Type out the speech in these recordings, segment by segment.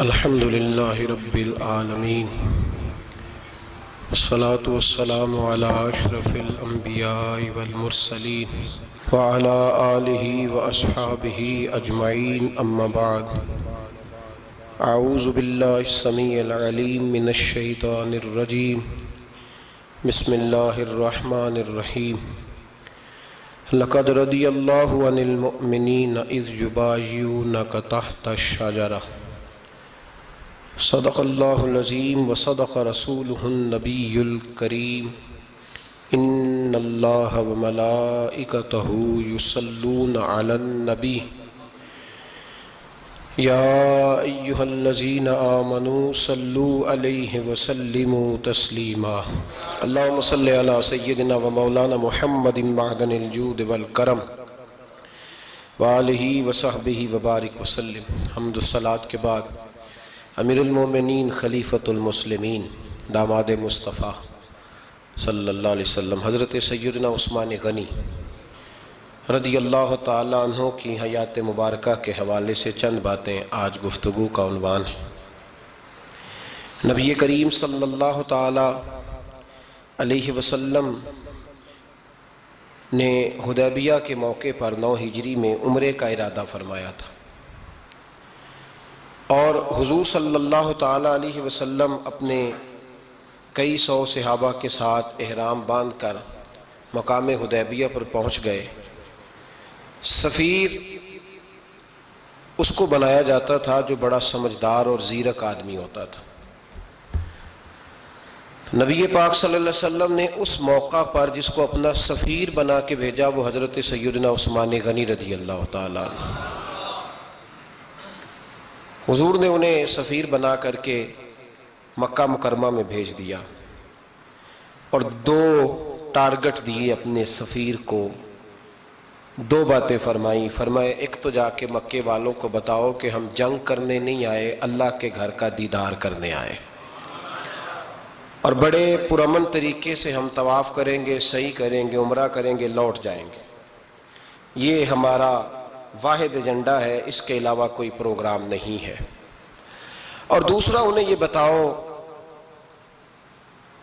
الحمد للہ رب العالمین والصلاة والسلام علی اشرف الانبیاء والمرسلین وعلی آلہ واصحابہ اجمعین اما بعد اعوذ باللہ السمیع العلیم من الشیطان الرجیم بسم اللہ الرحمن الرحیم لقد رضی اللہ عن المؤمنین اذ یبایعونک تحت الشجرہ صدق اللہ العظیم وصدق رسولہ النبی الکریم ان اللہ وملائکتہ یصلون علی النبی یا ایہا الذین آمنوا صلوا علیہ وسلموا تسلیما اللہم صلی علی سیدنا و مولانا محمد معدن الجود والکرم وآلہ وصحبہ وبارک وسلم۔ حمد الصلاۃ کے بعد امیر المومنین خلیفۃ المسلمین داماد مصطفیٰ صلی اللہ علیہ وسلم حضرت سیدنا عثمان غنی رضی اللہ تعالیٰ عنہ کی حیات مبارکہ کے حوالے سے چند باتیں آج گفتگو کا عنوان ہے۔ نبی کریم صلی اللہ تعالیٰ علیہ وسلم نے حدیبیہ کے موقع پر 9 ہجری میں عمرے کا ارادہ فرمایا تھا، اور حضور صلی اللہ تعالیٰ علیہ وسلم اپنے کئی سو صحابہ کے ساتھ احرام باندھ کر مقام حدیبیہ پر پہنچ گئے۔ سفیر اس کو بنایا جاتا تھا جو بڑا سمجھدار اور زیرک آدمی ہوتا تھا۔ نبی پاک صلی اللہ علیہ وسلم نے اس موقع پر جس کو اپنا سفیر بنا کے بھیجا وہ حضرت سیدنا عثمان غنی رضی اللہ تعالیٰ عنہ۔ حضور نے انہیں سفیر بنا کر کے مکہ مکرمہ میں بھیج دیا اور 2 ٹارگٹ دیے اپنے سفیر کو، 2 باتیں فرمائیں۔ فرمائے ایک تو جا کے مکے والوں کو بتاؤ کہ ہم جنگ کرنے نہیں آئے، اللہ کے گھر کا دیدار کرنے آئے، اور بڑے پرامن طریقے سے ہم طواف کریں گے، سعی کریں گے، عمرہ کریں گے، لوٹ جائیں گے۔ یہ ہمارا واحد ایجنڈا ہے، اس کے علاوہ کوئی پروگرام نہیں ہے۔ اور دوسرا انہیں یہ بتاؤ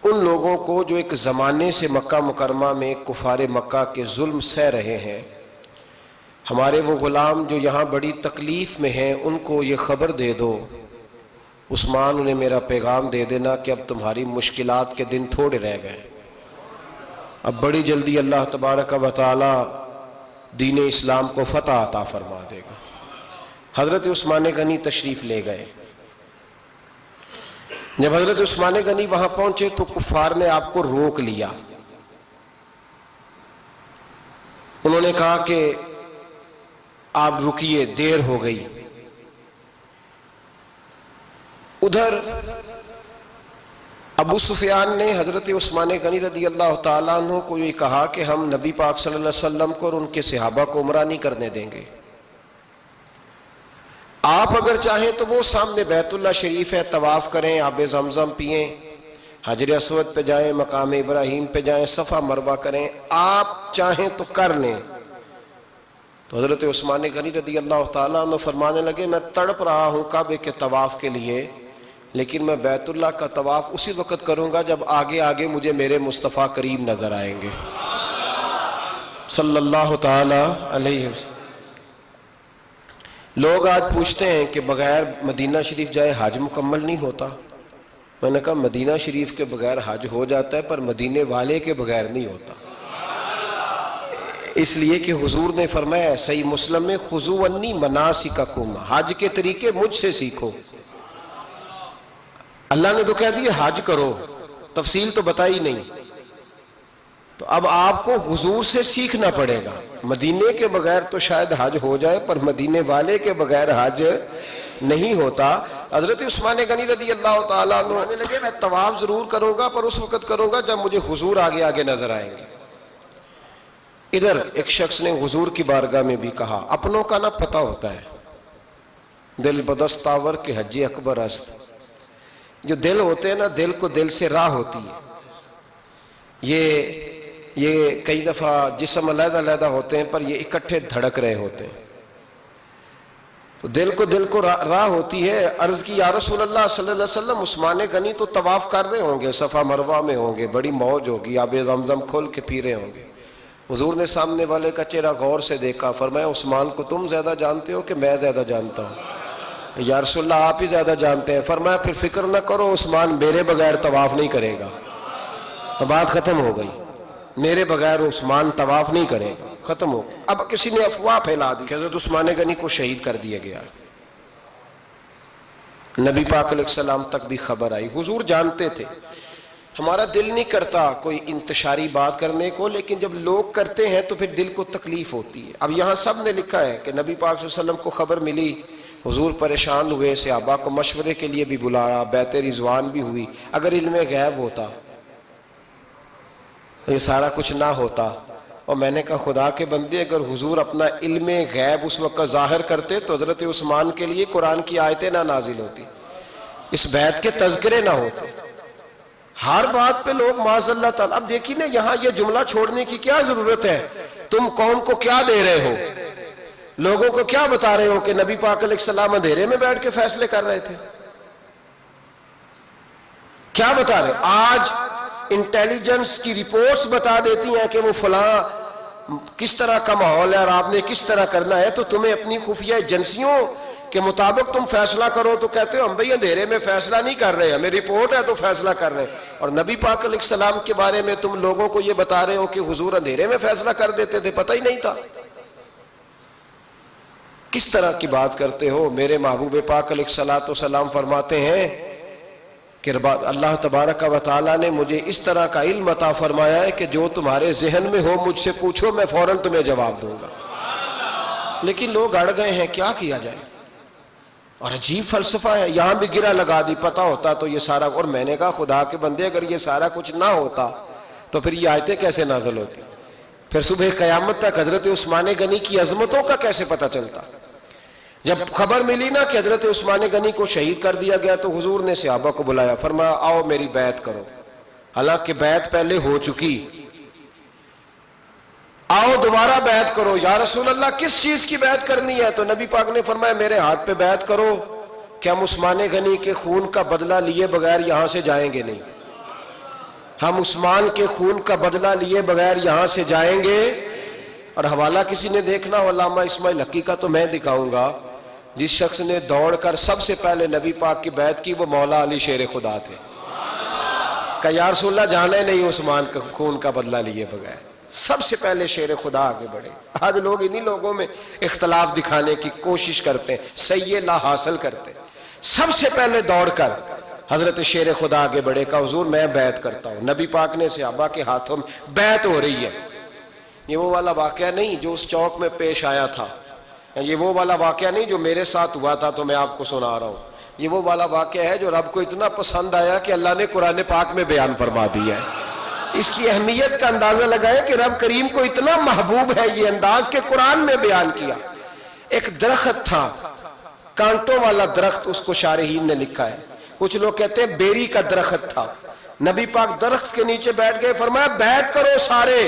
ان لوگوں کو جو ایک زمانے سے مکہ مکرمہ میں کفار مکہ کے ظلم سہ رہے ہیں، ہمارے وہ غلام جو یہاں بڑی تکلیف میں ہیں، ان کو یہ خبر دے دو، عثمان انہیں میرا پیغام دے دینا کہ اب تمہاری مشکلات کے دن تھوڑے رہ گئے، اب بڑی جلدی اللہ تبارک و تعالی دین اسلام کو فتح عطا فرما دے گا۔ حضرت عثمان غنی تشریف لے گئے۔ جب حضرت عثمان غنی وہاں پہنچے تو کفار نے آپ کو روک لیا۔ انہوں نے کہا کہ آپ رکیے، دیر ہو گئی۔ ادھر ابو سفیان نے حضرت عثمان غنی رضی اللہ تعالیٰ عنہ کو یہ کہا کہ ہم نبی پاک صلی اللہ علیہ وسلم کو اور ان کے صحابہ کو عمرہ نہیں کرنے دیں گے، آپ اگر چاہیں تو وہ سامنے بیت اللہ شریف ہے، طواف کریں، آب زمزم پئیں، حجر اسود پہ جائیں، مقام ابراہیم پہ جائیں، صفا مروہ کریں، آپ چاہیں تو کر لیں۔ تو حضرت عثمان غنی رضی اللہ تعالیٰ عنہ فرمانے لگے میں تڑپ رہا ہوں کعبے کے طواف کے لیے، لیکن میں بیت اللہ کا طواف اسی وقت کروں گا جب آگے آگے مجھے میرے مصطفیٰ کریم نظر آئیں گے صلی اللہ تعالی علیہ وسلم۔ لوگ آج پوچھتے ہیں کہ بغیر مدینہ شریف جائے حج مکمل نہیں ہوتا۔ میں نے کہا مدینہ شریف کے بغیر حج ہو جاتا ہے، پر مدینے والے کے بغیر نہیں ہوتا، اس لیے کہ حضور نے فرمایا صحیح مسلم میں خذوا عنی مناسککم، حج کے طریقے مجھ سے سیکھو۔ اللہ نے تو کہہ دیا حج کرو، تفصیل تو بتائی نہیں، تو اب آپ کو حضور سے سیکھنا پڑے گا۔ مدینے کے بغیر تو شاید حج ہو جائے، پر مدینے والے کے بغیر حج نہیں ہوتا۔ حضرت عثمان غنی رضی اللہ تعالیٰ عنہ آنے لگے میں طواف ضرور کروں گا، پر اس وقت کروں گا جب مجھے حضور آگے آگے نظر آئیں گے۔ ادھر ایک شخص نے حضور کی بارگاہ میں بھی کہا اپنوں کا نہ پتہ ہوتا ہے، دل بدستاور کے حج اکبر است۔ جو دل ہوتے ہیں نا، دل کو دل سے راہ ہوتی ہے۔ یہ کئی دفعہ جسم علیحدہ علیحدہ ہوتے ہیں پر یہ اکٹھے دھڑک رہے ہوتے ہیں۔ تو دل کو راہ ہوتی ہے. عرض کی یا رسول اللہ صلی اللہ علیہ وسلم عثمان غنی تو طواف کر رہے ہوں گے، صفا مروہ میں ہوں گے، بڑی موج ہوگی، آب زمزم کھول کے پی رہے ہوں گے. حضور نے سامنے والے کا چہرہ غور سے دیکھا، فرمایا عثمان کو تم زیادہ جانتے ہو کہ میں زیادہ جانتا ہوں؟ یا رسول اللہ آپ ہی زیادہ جانتے ہیں. فرمایا پھر فکر نہ کرو، عثمان میرے بغیر طواف نہیں کرے گا. بات ختم ہو گئی، میرے بغیر عثمان طواف نہیں کرے گا، ختم ہو. اب کسی نے افواہ پھیلا دی کہ حضرت عثمان غنی کو شہید کر دیا گیا. نبی پاک علیہ السلام تک بھی خبر آئی. حضور جانتے تھے. ہمارا دل نہیں کرتا کوئی انتشاری بات کرنے کو، لیکن جب لوگ کرتے ہیں تو پھر دل کو تکلیف ہوتی ہے. اب یہاں سب نے لکھا ہے کہ نبی پاک صلی اللہ علیہ وسلم کو خبر ملی، حضور پریشان ہوئے، صحابہ کو مشورے کے لیے بھی بلایا، بیعت رضوان بھی ہوئی. اگر علم غیب ہوتا، یہ سارا کچھ نہ ہوتا. اور میں نے کہا خدا کے بندے، اگر حضور اپنا علم غیب اس وقت ظاہر کرتے تو حضرت عثمان کے لیے قرآن کی آیتیں نہ نازل ہوتی، اس بیعت کے تذکرے نہ ہوتے. ہر بات پہ لوگ معاذ اللہ تعالیٰ. اب دیکھیں نا، یہاں یہ جملہ چھوڑنے کی کیا ضرورت ہے؟ تم قوم کو کیا دے رہے ہو؟ لوگوں کو کیا بتا رہے ہو کہ نبی پاک علیہ السلام اندھیرے میں بیٹھ کے فیصلے کر رہے تھے؟ کیا بتا رہے؟ آج انٹیلیجنس کی رپورٹس بتا دیتی ہیں کہ وہ فلاں کس طرح کا ماحول ہے اور آپ نے کس طرح کرنا ہے، تو تمہیں اپنی خفیہ ایجنسیوں کے مطابق تم فیصلہ کرو تو کہتے ہو ہم بھئی اندھیرے میں فیصلہ نہیں کر رہے، ہمیں رپورٹ ہے تو فیصلہ کر رہے ہیں. اور نبی پاک علیہ السلام کے بارے میں تم لوگوں کو یہ بتا رہے ہو کہ حضور اندھیرے میں فیصلہ کر دیتے تھے، پتہ ہی نہیں تھا. کس طرح کی بات کرتے ہو؟ میرے محبوب پاک علیہ السلام فرماتے ہیں کہ اللہ تبارک و تعالیٰ نے مجھے اس طرح کا علم عطا فرمایا ہے کہ جو تمہارے ذہن میں ہو مجھ سے پوچھو، میں فوراً تمہیں جواب دوں گا. لیکن لوگ اڑ گئے ہیں، کیا کیا جائے؟ اور عجیب فلسفہ ہے. یہاں بھی گرہ لگا دی، پتہ ہوتا تو یہ سارا. اور میں نے کہا خدا کے بندے، اگر یہ سارا کچھ نہ ہوتا تو پھر یہ آیتیں کیسے نازل ہوتی؟ پھر صبح قیامت تک حضرت عثمان غنی کی عظمتوں کا کیسے پتہ چلتا؟ جب خبر ملی نا کہ حضرت عثمان غنی کو شہید کر دیا گیا تو حضور نے صحابہ کو بلایا، فرمایا آؤ میری بیعت کرو. حالانکہ بیعت پہلے ہو چکی، آؤ دوبارہ بیعت کرو. یا رسول اللہ کس چیز کی بیعت کرنی ہے؟ تو نبی پاک نے فرمایا میرے ہاتھ پہ بیعت کرو کہ ہم عثمان غنی کے خون کا بدلہ لیے بغیر یہاں سے جائیں گے نہیں. ہم عثمان کے خون کا بدلہ لیے بغیر یہاں سے جائیں گے. اور حوالہ کسی نے دیکھنا ہو علامہ اسماعیل حقی کا تو میں دکھاؤں گا. جس شخص نے دوڑ کر سب سے پہلے نبی پاک کی بیعت کی وہ مولا علی شیر خدا تھے. کہ یا رسول اللہ جانا ہی نہیں عثمان کا خون کا بدلہ لیے بغیر. سب سے پہلے شیر خدا آگے بڑھے. آج لوگ انہی لوگوں میں اختلاف دکھانے کی کوشش کرتے ہیں، صحیح لا حاصل کرتے ہیں. سب سے پہلے دوڑ کر حضرت شیر خدا آگے بڑھے، کہا حضور میں بیعت کرتا ہوں. نبی پاک نے صحابہ کے ہاتھوں میں بیعت ہو رہی ہے. یہ وہ والا واقعہ نہیں جو اس چوک میں پیش آیا تھا، یہ وہ والا واقعہ نہیں جو میرے ساتھ ہوا تھا تو میں آپ کو سنا رہا ہوں. یہ وہ والا واقعہ ہے جو رب کو اتنا پسند آیا کہ اللہ نے قرآن پاک میں بیان فرما دیا ہے. اس کی اہمیت کا اندازہ لگائے کہ رب کریم کو اتنا محبوب ہے یہ انداز کہ قرآن میں بیان کیا. ایک درخت تھا، کانٹوں والا درخت، اس کو شارحین نے لکھا ہے. کچھ لوگ کہتے ہیں بیری کا درخت تھا. نبی پاک درخت کے نیچے بیٹھ گئے، فرمایا بیعت کرو سارے.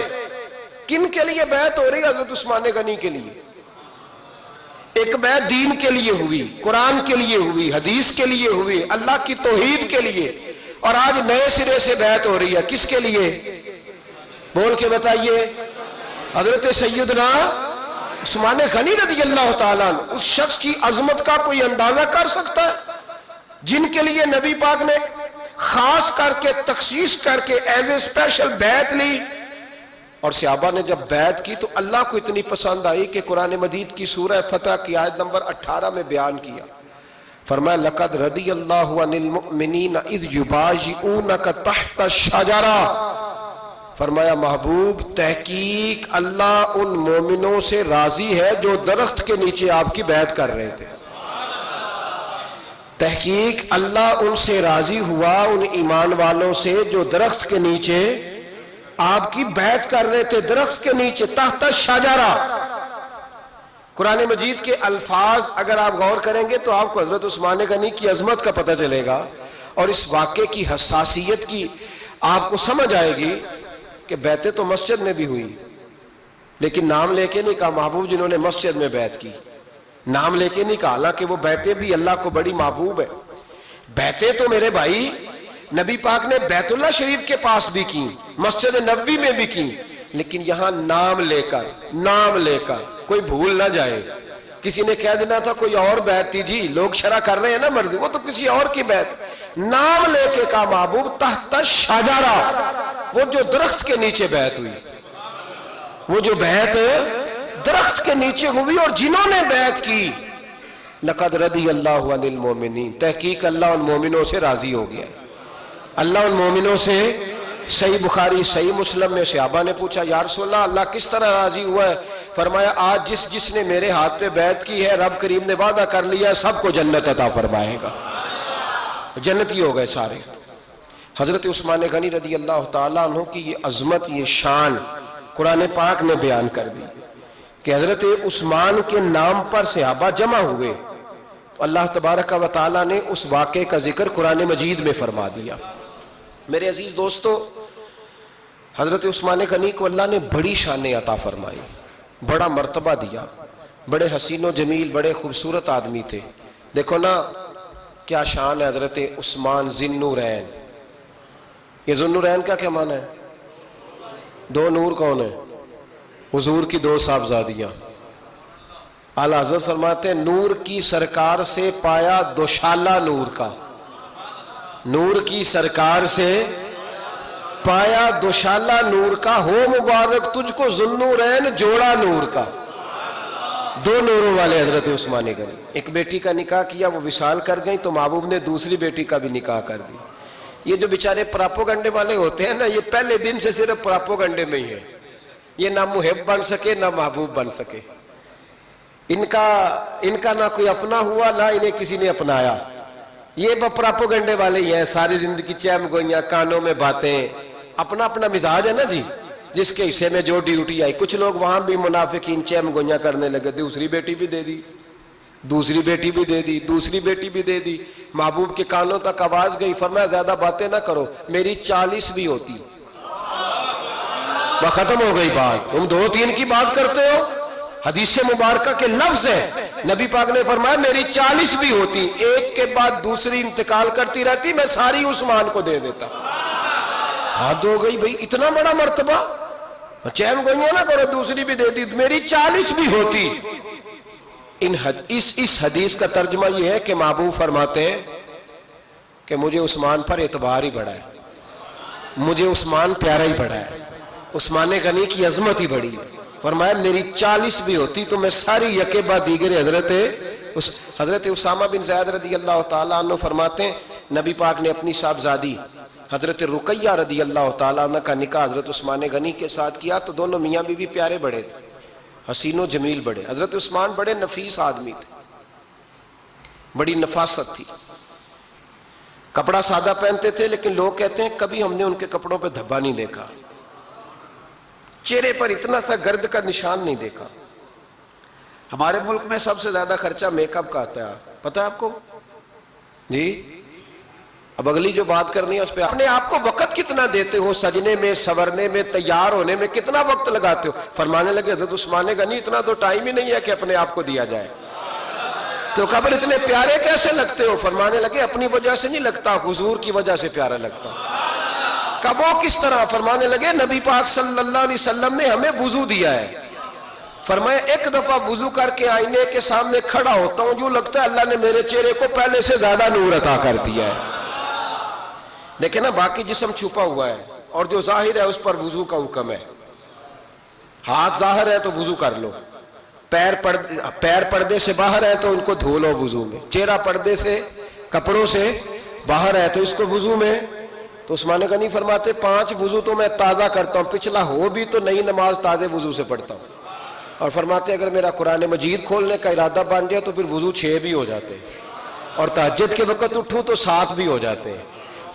کن کے لیے بیعت ہو رہی؟ حضرت عثمان غنی کے لیے. ایک بیعت دین کے لیے ہوئی، قرآن کے لیے ہوئی، حدیث کے لیے ہوئی، اللہ کی توحید کے لیے. اور آج نئے سرے سے بیعت ہو رہی ہے، کس کے لیے؟ بول کے بتائیے. حضرت سیدنا عثمان غنی رضی اللہ تعالیٰ عنہ. اس شخص کی عظمت کا کوئی اندازہ کر سکتا ہے؟ جن کے لیے نبی پاک نے خاص کر کے تخصیص کر کے ایز اے اسپیشل بیعت لی. اور صحابہ نے جب بیعت کی تو اللہ کو اتنی پسند آئی کہ قرآن مجید کی سورہ فتح کی آیت نمبر 18 میں بیان کیا. فرمایا لقد رضی اللہ عن المؤمنین اذ یبایعونک تحت الشجرہ. فرمایا محبوب تحقیق اللہ ان مومنوں سے راضی ہے جو درخت کے نیچے آپ کی بیعت کر رہے تھے. تحقیق اللہ ان سے راضی ہوا، ان ایمان والوں سے جو درخت کے نیچے آپ کی بیعت کر رہے تھے. درخت کے نیچے تحت الشجرہ. قرآن مجید کے الفاظ اگر آپ غور کریں گے تو آپ کو حضرت عثمان غنی کی عظمت کا پتہ چلے گا اور اس واقعے کی حساسیت کی آپ کو سمجھ آئے گی کہ بیعتیں تو مسجد میں بھی ہوئی، لیکن نام لے کے نہیں کہا محبوب جنہوں نے مسجد میں بیعت کی. نام لے کے نہیں کہا، حالانکہ وہ بیعتیں بھی اللہ کو بڑی محبوب ہے. بیعتیں تو میرے بھائی نبی پاک نے بیت اللہ شریف کے پاس بھی کی، مسجد نبوی میں بھی کی، لیکن یہاں نام لے کر کوئی بھول نہ جائے. کسی نے کہہ دینا تھا کوئی اور بیعت تھی جی، لوگ شرح کر رہے ہیں نا مرد، وہ تو کسی اور کی بیعت. نام لے کے کہا محبوب تحت شجرہ، وہ جو درخت کے نیچے بیعت ہوئی، وہ جو بیعت درخت کے نیچے ہوئی، اور جنہوں نے بیعت کی لقد رضی اللہ عن المومنین، تحقیق اللہ ان مومنوں سے راضی ہو گیا. اللہ ان مومنوں سے، صحیح بخاری صحیح مسلم میں صحابہ نے پوچھا یا رسول اللہ کس طرح راضی ہوا ہے؟ فرمایا آج جس نے میرے ہاتھ پہ بیعت کی ہے رب کریم نے وعدہ کر لیا ہے سب کو جنت عطا فرمائے گا، جنتی ہو گئے سارے. حضرت عثمان غنی رضی اللہ تعالیٰ عنہ کی یہ عظمت، یہ شان قرآن پاک نے بیان کر دی کہ حضرت عثمان کے نام پر صحابہ جمع ہوئے تو اللہ تبارک و تعالیٰ نے اس واقعے کا ذکر قرآن مجید میں فرما دیا. میرے عزیز دوستو، حضرت عثمان غنی کو اللہ نے بڑی شان عطا فرمائی، بڑا مرتبہ دیا، بڑے حسین و جمیل، بڑے خوبصورت آدمی تھے. دیکھو نا کیا شان ہے حضرت عثمان ذی النورین. یہ ذو النورین کا کیا معنی ہے؟ دو نور کون ہے؟ حضور کی دو صاحبزادیاں. اعلیٰ حضرت فرماتے ہیں نور کی سرکار سے پایا دوشالہ نور کا، نور کی سرکار سے پایا دوشالہ نور کا، ہو مبارک تجھ کو ذو النورین جوڑا نور کا. دو نوروں والے حضرت عثمان غنی. ایک بیٹی کا نکاح کیا، وہ وصال کر گئی تو محبوب نے دوسری بیٹی کا بھی نکاح کر دی. یہ جو بیچارے پراپوگنڈے والے ہوتے ہیں نا، یہ پہلے دن سے صرف پراپوگنڈے میں ہی ہے. یہ نہ محب بن سکے نہ محبوب بن سکے. ان کا نہ کوئی اپنا ہوا نہ انہیں کسی نے اپنایا. یہ پراپوگنڈے والے ہی ہیں، ساری زندگی چیم گوئیاں، کانوں میں باتیں، اپنا اپنا مزاج ہے نا جی، جس کے حصے میں جو ڈیوٹی آئی. کچھ لوگ وہاں بھی منافقین چیم گوئیاں کرنے لگے، دوسری بیٹی بھی دے دی، دوسری بیٹی بھی دے دی، دوسری بیٹی بھی دے دی. محبوب کے کانوں تک آواز گئی، فرمایا زیادہ باتیں نہ کرو، میری 40 بھی ہوتی. وہ ختم ہو گئی بات، تم 2-3 کی بات کرتے ہو. حدیث مبارکہ کے لفظ ہے، نبی پاک نے فرمایا میری 40 بھی ہوتی، ایک کے بعد دوسری انتقال کرتی رہتی، میں ساری عثمان کو دے دیتا. حد ہو گئی بھئی، اتنا بڑا مرتبہ. چیم گوئیاں نہ کرو، دوسری بھی دے دی، میری 40 بھی ہوتی. اس حدیث کا ترجمہ یہ ہے کہ محبوب فرماتے ہیں کہ مجھے عثمان پر اعتبار ہی بڑا ہے، مجھے عثمان پیارا ہی بڑا ہے، عثمان غنی کی عظمت ہی بڑی ہے. فرمایا میری 40 بھی ہوتی تو میں ساری یکے بعد دیگر حضرت اسامہ بن زید رضی اللہ تعالیٰ عنہ فرماتے ہیں نبی پاک نے اپنی صاحبزادی حضرت رقیہ رضی اللہ تعالیٰ عنہ کا نکاح حضرت عثمان غنی کے ساتھ کیا تو دونوں میاں بیوی پیارے بڑے تھے، حسین و جمیل بڑے. حضرت عثمان بڑے نفیس آدمی تھے، بڑی نفاست تھی. کپڑا سادہ پہنتے تھے لیکن لوگ کہتے ہیں کبھی ہم نے ان کے کپڑوں پہ دھبا نہیں دیکھا، چہرے پر اتنا سا گرد کا نشان نہیں دیکھا. ہمارے ملک میں سب سے زیادہ خرچہ میک اپ کا آتا ہے، پتہ ہے آپ کو جی؟ اب اگلی جو بات کرنی ہے اس پہ اپنے آپ کو وقت کتنا دیتے ہو، سجنے میں، سورنے میں، تیار ہونے میں کتنا وقت لگاتے ہو. فرمانے لگے حضرت عثمان غنی اتنا تو ٹائم ہی نہیں ہے کہ اپنے آپ کو دیا جائے. تو قبر اتنے پیارے کیسے لگتے ہو؟ فرمانے لگے اپنی وجہ سے نہیں لگتا، حضور کی وجہ سے پیارا لگتا. کب وہ کس طرح؟ فرمانے لگے نبی پاک صلی اللہ علیہ وسلم نے ہمیں وضو دیا ہے. فرمایا ایک دفعہ وضو کر کے آئینے کے سامنے کھڑا ہوتا ہوں یوں لگتا ہے اللہ نے میرے چہرے کو پہلے سے زیادہ نور عطا کر دیا ہے. دیکھیں نا باقی جسم چھپا ہوا ہے اور جو ظاہر ہے اس پر وضو کا حکم ہے. ہاتھ ظاہر ہے تو وضو کر لو، پیر پردے سے باہر ہے تو ان کو دھو لو وضو میں، چہرہ پردے سے کپڑوں سے باہر ہے تو اس کو وضو میں. تو عثمان غنی فرماتے 5 وضو تو میں تازہ کرتا ہوں، پچھلا ہو بھی تو نئی نماز تازے وضو سے پڑھتا ہوں. اور فرماتے اگر میرا قرآن مجید کھولنے کا ارادہ بن جائے تو پھر وضو 6 بھی ہو جاتے ہیں، اور تہجد کے وقت اٹھوں تو 7 بھی ہو جاتے ہیں.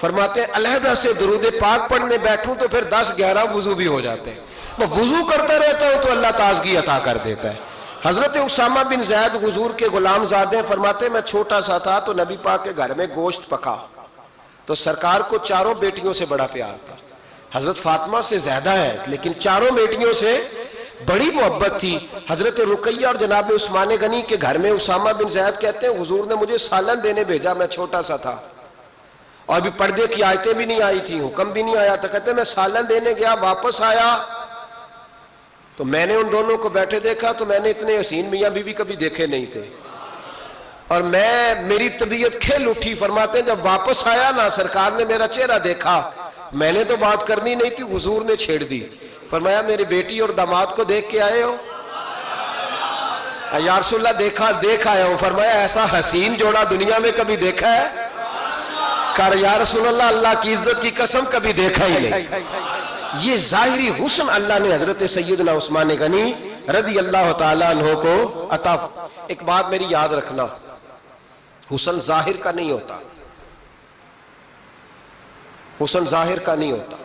فرماتے ہیں علیحدہ سے درود پاک پڑھنے بیٹھوں تو پھر 10-11 وضو بھی ہو جاتے ہیں. میں وضو کرتا رہتا ہوں تو اللہ تازگی عطا کر دیتا ہے. حضرت اسامہ بن زید حضور کے غلام زادے ہیں. فرماتے ہیں میں چھوٹا سا تھا تو نبی پاک کے گھر میں گوشت پکا تو سرکار کو 4 بیٹیوں سے بڑا پیار تھا. حضرت فاطمہ سے زیادہ ہے لیکن 4 بیٹیوں سے بڑی محبت تھی. حضرت رقیہ اور جناب عثمان غنی کے گھر میں اسامہ بن زید کہتے ہیں حضور نے مجھے سالن دینے بھیجا, میں چھوٹا سا تھا اور ابھی پردے کی آیتیں بھی نہیں آئی تھی, حکم بھی نہیں آیا تھا. کہتے ہیں میں سالن دینے گیا, واپس آیا تو میں نے ان دونوں کو بیٹھے دیکھا تو میں نے اتنے حسین میاں بیوی کبھی دیکھے نہیں تھے, اور میری طبیعت کھل اٹھی. فرماتے ہیں جب واپس آیا نا, سرکار نے میرا چہرہ دیکھا, میں نے تو بات کرنی نہیں تھی, حضور نے چھیڑ دی. فرمایا میری بیٹی اور داماد کو دیکھ کے آئے ہو؟ یا رسول اللہ دیکھ آیا ہوں. فرمایا ایسا حسین جوڑا دنیا میں کبھی دیکھا ہے؟ کہا یا رسول اللہ اللہ کی عزت کی قسم کبھی دیکھا ہی نہیں. یہ ظاہری حسن اللہ نے حضرت سیدنا عثمان غنی رضی اللہ تعالیٰ عنہ کو عطا. ایک بات میری یاد رکھنا, حسن ظاہر کا نہیں ہوتا, حسن ظاہر کا نہیں ہوتا,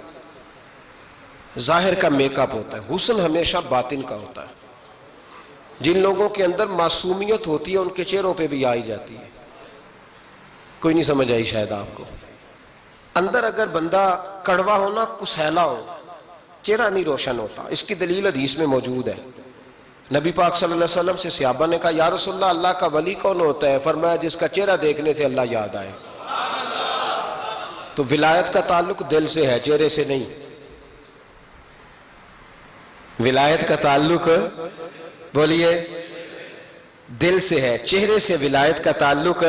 ظاہر کا میک اپ ہوتا ہے. حسن ہمیشہ باطن کا ہوتا ہے. جن لوگوں کے اندر معصومیت ہوتی ہے ان کے چہروں پہ بھی آئی جاتی ہے. کوئی نہیں سمجھ آئی شاید آپ کو. اندر اگر بندہ کڑوا ہونا, کسیلا ہو, چہرہ نہیں روشن ہوتا. اس کی دلیل حدیث میں موجود ہے. نبی پاک صلی اللہ علیہ وسلم سے صحابہ نے کہا یا رسول اللہ اللہ کا ولی کون ہوتا ہے؟ فرمایا جس کا چہرہ دیکھنے سے اللہ یاد آئے. تو ولایت کا تعلق دل سے ہے, چہرے سے نہیں. ولایت کا تعلق بولیے دل سے ہے, چہرے سے ولایت کا تعلق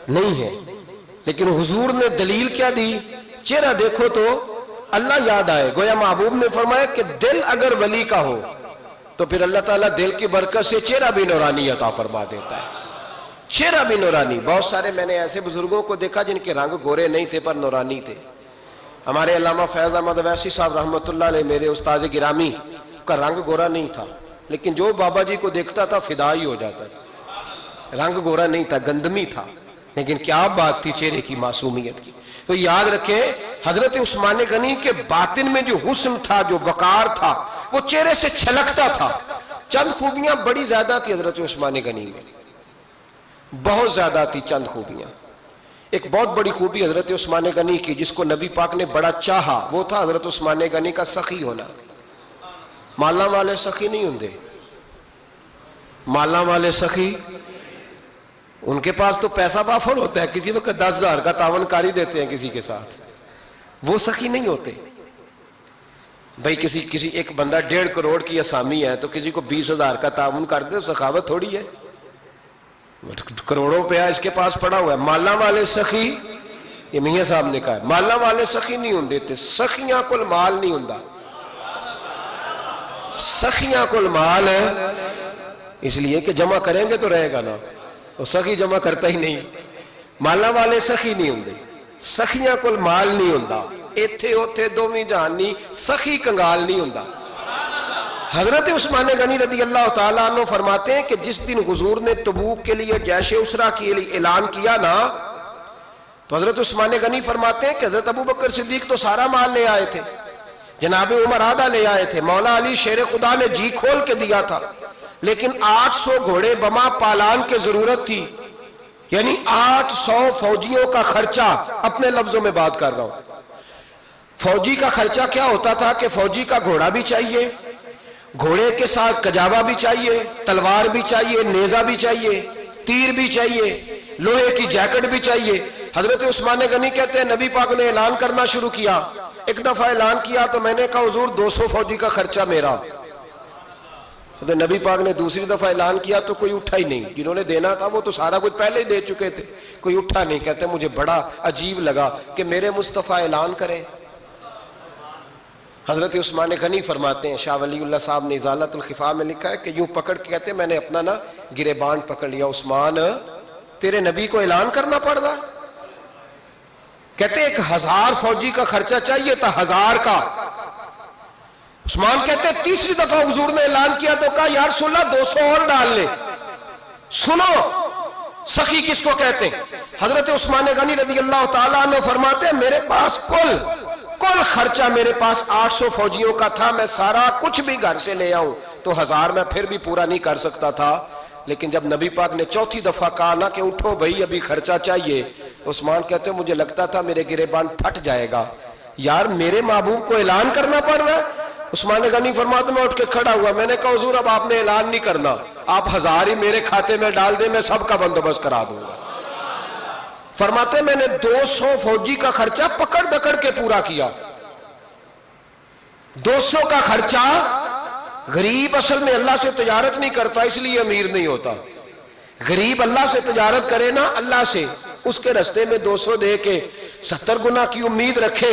نہیں ہے. لیکن حضور نے دلیل کیا دی؟ چہرہ دیکھو تو اللہ یاد آئے. گویا محبوب نے فرمایا کہ دل اگر ولی کا ہو تو پھر اللہ تعالیٰ دل کی برکت سے چہرہ بھی نورانی عطا فرما دیتا ہے. چہرہ بھی نورانی. بہت سارے میں نے ایسے بزرگوں کو دیکھا جن کے رنگ گورے نہیں تھے پر نورانی تھے. ہمارے علامہ فیض احمد اویسی صاحب رحمۃ اللہ علیہ, میرے استاد گرامی, کا رنگ گورا نہیں تھا, لیکن جو بابا جی کو دیکھتا تھا فدا ہی ہو جاتا تھا. رنگ گورا نہیں تھا, گندمی تھا, لیکن کیا بات تھی چہرے کی معصومیت کی. تو یاد رکھیں حضرت عثمان غنی کے باطن میں جو حسن تھا, جو وقار تھا, وہ چہرے سے چھلکتا تھا. چند خوبیاں بڑی زیادہ تھی حضرت عثمان غنی میں, بہت زیادہ تھی چند خوبیاں. ایک بہت بڑی خوبی حضرت عثمان غنی کی جس کو نبی پاک نے بڑا چاہا, وہ تھا حضرت عثمان غنی کا سخی ہونا. مالا والے سخی نہیں ہوندے, مالا والے سخی ان کے پاس تو پیسہ بافر ہوتا ہے, کسی وقت 10,000 کا تعاون کاری دیتے ہیں کسی کے ساتھ, وہ سخی نہیں ہوتے. بھئی کسی ایک بندہ 1.5 کروڑ کی اسامی ہے تو کسی کو 20,000 کا تعاون کر دے, سخاوت تھوڑی ہے. کروڑوں روپیہ اس کے پاس پڑا ہوا ہے. مالا والے سخی, یہ میاں صاحب نے کہا ہے, مالا والے سخی نہیں ہوندے. سخیاں کل مال نہیں ہوندا, سخیاں کل مال ہے, اس لیے کہ جمع کریں گے تو رہے گا نا, وہ سخی جمع کرتا ہی نہیں. مالا والے سخی نہیں ہوندے, سخیاں کل مال نہیں ہوندا. ایتھے اوتھے دوویں جہانی, سخی کنگال نہیں ہوندا. حضرت عثمان غنی رضی اللہ تعالیٰ عنہ فرماتے ہیں کہ جس دن حضور نے تبوک کے لیے جیش اسرا کے لیے اعلان کیا نا, تو حضرت عثمان غنی فرماتے ہیں کہ حضرت ابو بکر صدیق تو سارا مال لے آئے تھے, جناب عمر آدھا لے آئے تھے, مولا علی شیر خدا نے جی کھول کے دیا تھا, لیکن 800 گھوڑے بما پالان کی ضرورت تھی. یعنی 800 فوجیوں کا خرچہ, اپنے لفظوں میں بات کر رہا ہوں. فوجی کا خرچہ کیا ہوتا تھا کہ فوجی کا گھوڑا بھی چاہیے, گھوڑے کے ساتھ کجاوا بھی چاہیے, تلوار بھی چاہیے, نیزہ بھی چاہیے, تیر بھی چاہیے, لوہے کی جیکٹ بھی چاہیے. حضرت عثمان غنی کہتے ہیں نبی پاک نے اعلان کرنا شروع کیا. ایک دفعہ اعلان کیا تو میں نے کہا حضور 200 فوجی کا خرچہ میرا. تو نبی پاک نے دوسری دفعہ اعلان کیا تو کوئی اٹھا ہی نہیں. جنہوں نے دینا تھا وہ تو سارا کچھ پہلے ہی دے چکے تھے, کوئی اٹھا نہیں. کہتے مجھے بڑا عجیب لگا کہ میرے مصطفیٰ اعلان کریں. حضرت عثمان غنی فرماتے ہیں, شاہ ولی اللہ صاحب نے ازالت الخفا میں لکھا ہے کہ یوں پکڑ کے کہتے ہیں میں نے اپنا نا گریبان پکڑ لیا, عثمان تیرے نبی کو اعلان کرنا پڑ رہا. کہتے 1000 فوجی کا خرچہ چاہیے تھا, 1000 کا. عثمان کہتے تیسری دفعہ حضور نے اعلان کیا تو کہا یا رسول اللہ 200 اور ڈال لے. سنو سخی کس کو کہتے ہیں. حضرت عثمان غنی رضی اللہ تعالیٰ عنہ فرماتے ہیں میرے پاس کل خرچہ میرے پاس 800 فوجیوں کا تھا, میں سارا کچھ بھی گھر سے لے آؤں تو 1000 میں پھر بھی پورا نہیں کر سکتا تھا. لیکن جب نبی پاک نے چوتھی دفعہ کہا نا کہ اٹھو بھائی ابھی خرچہ چاہیے, عثمان کہتے ہیں مجھے لگتا تھا میرے گریبان پھٹ جائے گا. یار میرے محبوب کو اعلان کرنا پڑ رہا ہے, عثمان غنی فرماتے میں اٹھ کے کھڑا ہوا، میں نے کہا حضور اب آپ نے اعلان نہیں کرنا، آپ 1000 ہی میرے کھاتے میں ڈال دیں، میں سب کا بندوبست کرا دوں گا۔ فرماتے میں نے 200 فوجی کا خرچہ پکڑ دکڑ کے پورا کیا۔ 200 کا خرچہ، غریب اصل میں اللہ سے تجارت نہیں کرتا اس لیے امیر نہیں ہوتا، غریب اللہ سے تجارت کرے نا، اللہ سے اس کے رستے میں 200 دے کے 70 گنا کی امید رکھے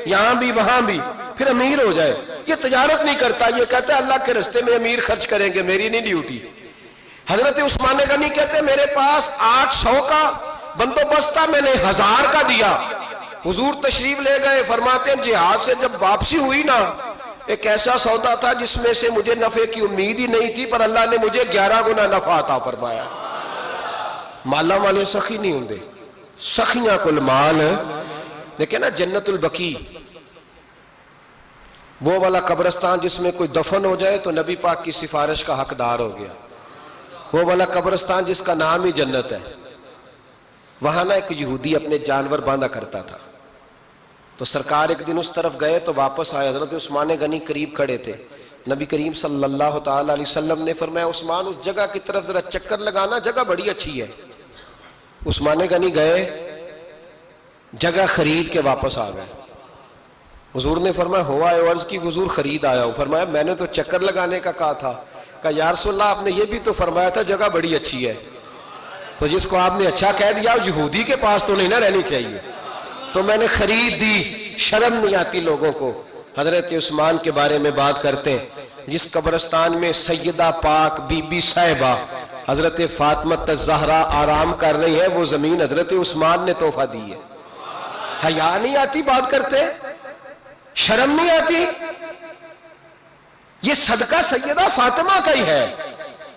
یہاں بھی وہاں بھی، پھر امیر ہو جائے۔ یہ تجارت نہیں کرتا، یہ کہتا ہے اللہ کے رستے میں امیر خرچ کریں گے، میری نہیں ڈیوٹی۔ حضرت عثمان غنی کہتے ہیں میرے پاس 800 کا بندوبست تھا، میں نے 1000 کا دیا۔ حضور تشریف لے گئے، فرماتے ہیں جہاد سے جب واپسی ہوئی نا، ایک ایسا سودا تھا جس میں سے مجھے نفع کی امید ہی نہیں تھی، پر اللہ نے مجھے 11 گنا نفع عطا فرمایا۔ مالا والے سخی نہیں ہوندے، سخیاں کل مال۔ دیکھیں نا جنت البقیع، وہ والا قبرستان جس میں کوئی دفن ہو جائے تو نبی پاک کی سفارش کا حقدار ہو گیا، وہ والا قبرستان جس کا نام ہی جنت ہے۔ وہاں نا ایک یہودی اپنے جانور باندھا کرتا تھا، تو سرکار ایک دن اس طرف گئے تو واپس آئے، حضرت عثمان غنی قریب کھڑے تھے، نبی کریم صلی اللہ تعالی علیہ وسلم نے فرمایا عثمان اس جگہ کی طرف ذرا چکر لگانا، جگہ بڑی اچھی ہے۔ عثمان غنی گئے، جگہ خرید کے واپس آ گئے۔ حضور نے فرمایا ہوا ہے؟ عرض کی حضور خرید آیا ہوں۔ فرمایا میں نے تو چکر لگانے کا کہا تھا۔ کہا یا رسول اللہ آپ نے یہ بھی تو فرمایا تھا جگہ بڑی اچھی ہے، تو جس کو آپ نے اچھا کہہ دیا یہودی کے پاس تو نہیں نہ رہنی چاہیے، تو میں نے خرید دی۔ شرم نہیں آتی لوگوں کو۔ حضرت عثمان کے بارے میں بات کرتے ہیں، جس قبرستان میں سیدہ پاک بی بی صاحبہ حضرت فاطمہ الزہرا آرام کر رہی ہے، وہ زمین حضرت عثمان نے تحفہ دی ہے۔ حیا نہیں آتی بات کرتے؟ شرم نہیں آتی؟ یہ صدقہ سیدہ فاطمہ کا ہی ہے،